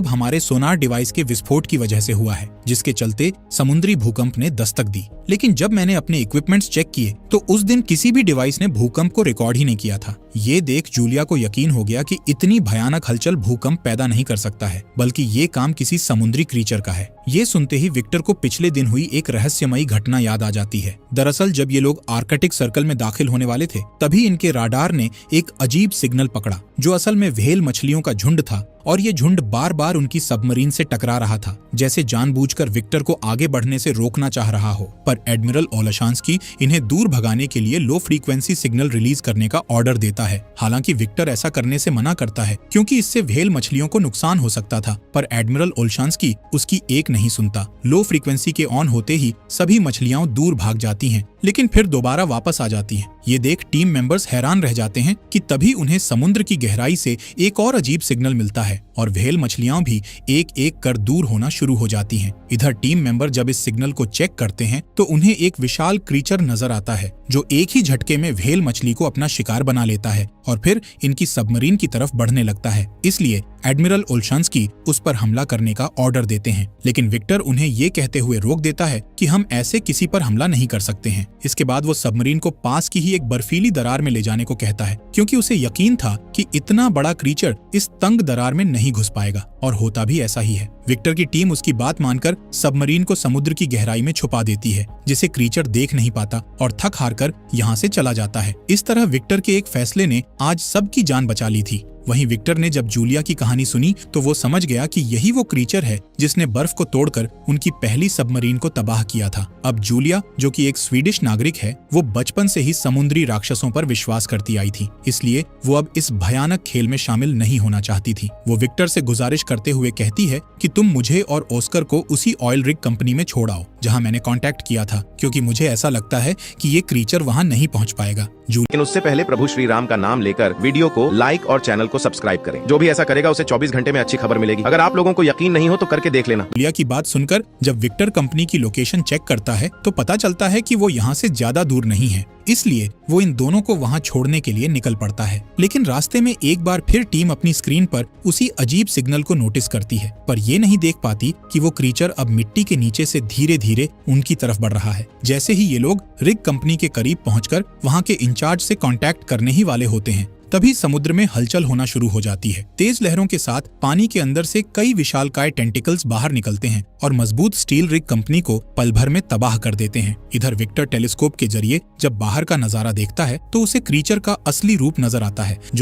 अब हमारे सोनार डिवाइस के विस्फोट की वजह से हुआ है, जिसके चलते समुद्री भूकंप ने दस्तक दी। लेकिन जब मैंने अपने इक्विपमेंट्स चेक किए तो उस दिन किसी भी डिवाइस ने भूकंप को रिकॉर्ड ही नहीं किया था। ये देख जूलिया को यकीन हो गया कि इतनी भयानक हलचल भूकंप पैदा नहीं कर सकता है, बल्कि ये काम किसी समुद्री क्रीचर का है। ये सुनते ही विक्टर को पिछले दिन हुई एक रहस्यमयी घटना याद आ जाती है। दरअसल जब ये लोग आर्कटिक सर्कल में दाखिल होने वाले थे, तभी इनके राडार ने एक अजीब सिग्नल पकड़ा, जो असल में व्हेल मछलियों का झुंड था। और ये झुंड बार बार उनकी सबमरीन से टकरा रहा था, जैसे जानबूझकर विक्टर को आगे बढ़ने से रोकना चाह रहा हो। पर एडमिरल ओलशांस्की इन्हें दूर भगाने के लिए लो फ्रीक्वेंसी सिग्नल रिलीज करने का ऑर्डर देता है। हालांकि विक्टर ऐसा करने से मना करता है, क्योंकि इससे व्हेल मछलियों को नुकसान हो सकता था। पर एडमिरल ओलशांस्की उसकी एक नहीं सुनता। लो फ्रीक्वेंसी के ऑन होते ही सभी मछलियां दूर भाग जाती हैं, लेकिन फिर दोबारा वापस आ जाती हैं। ये देख टीम मेंबर्स हैरान रह जाते हैं कि तभी उन्हें समुद्र की गहराई से एक और अजीब सिग्नल मिलता है और व्हेल मछलियां भी एक एक कर दूर होना शुरू हो जाती हैं। इधर टीम मेंबर जब इस सिग्नल को चेक करते हैं तो उन्हें एक विशाल क्रीचर नजर आता है, जो एक ही झटके में व्हेल मछली को अपना शिकार बना लेता है और फिर इनकी सबमरीन की तरफ बढ़ने लगता है। इसलिए एडमिरल ओलशांस्की उस पर हमला करने का ऑर्डर देते हैं, लेकिन विक्टर उन्हें ये कहते हुए रोक देता है कि हम ऐसे किसी पर हमला नहीं कर सकते हैं। इसके बाद वो सबमरीन को पास की ही एक बर्फीली दरार में ले जाने को कहता है, क्योंकि उसे यकीन था कि इतना बड़ा क्रीचर इस तंग दरार में नहीं घुस पाएगा, और होता भी ऐसा ही है। विक्टर की टीम उसकी बात मानकर सबमरीन को समुद्र की गहराई में छुपा देती है, जिसे क्रीचर देख नहीं पाता और थक हारकर यहाँ से चला जाता है। इस तरह विक्टर के एक फैसले ने आज सबकी जान बचा ली थी। वहीं विक्टर ने जब जूलिया की कहानी सुनी तो वो समझ गया कि यही वो क्रीचर है जिसने बर्फ को तोड़कर उनकी पहली सबमरीन को तबाह किया था। अब जूलिया, जो कि एक स्वीडिश नागरिक है, वो बचपन से ही समुद्री राक्षसों पर विश्वास करती आई थी, इसलिए वो अब इस भयानक खेल में शामिल नहीं होना चाहती थी। वो विक्टर से गुजारिश करते हुए कहती है कि तुम मुझे और ऑस्कर को उसी ऑयल रिग कंपनी में छोड़ आओ जहाँ मैंने कॉन्टेक्ट किया था, क्योंकि मुझे ऐसा लगता है कि ये क्रीचर वहाँ नहीं पहुँच पाएगा। लेकिन उससे पहले प्रभु श्री राम का नाम लेकर वीडियो को लाइक और चैनल को सब्सक्राइब करें। जो भी ऐसा करेगा उसे 24 घंटे में अच्छी खबर मिलेगी। अगर आप लोगों को यकीन नहीं हो तो करके देख लेना। जूलिया की बात सुनकर जब विक्टर कंपनी की लोकेशन चेक करता है तो पता चलता है कि वो यहाँ से ज्यादा दूर नहीं है, इसलिए वो इन दोनों को वहाँ छोड़ने के लिए निकल पड़ता है। लेकिन रास्ते में एक बार फिर टीम अपनी स्क्रीन पर उसी अजीब सिग्नल को नोटिस करती है, पर ये नहीं देख पाती कि वो क्रीचर अब मिट्टी के नीचे से धीरे धीरे उनकी तरफ बढ़ रहा है। जैसे ही ये लोग रिग कंपनी के करीब पहुंचकर वहाँ के इंचार्ज से कांटेक्ट करने ही वाले होते हैं, तभी समुद्र में हलचल होना शुरू हो जाती है। तेज लहरों के साथ पानी के अंदर से कई विशालकाय टेंटिकल्स बाहर निकलते हैं और मजबूत स्टील रिग कंपनी को पल भर में तबाह कर देते हैं। इधर विक्टर टेलीस्कोप के जरिए जब बाहर का नजारा देखता है तो उसे क्रीचर का असली रूप नजर आता है, जो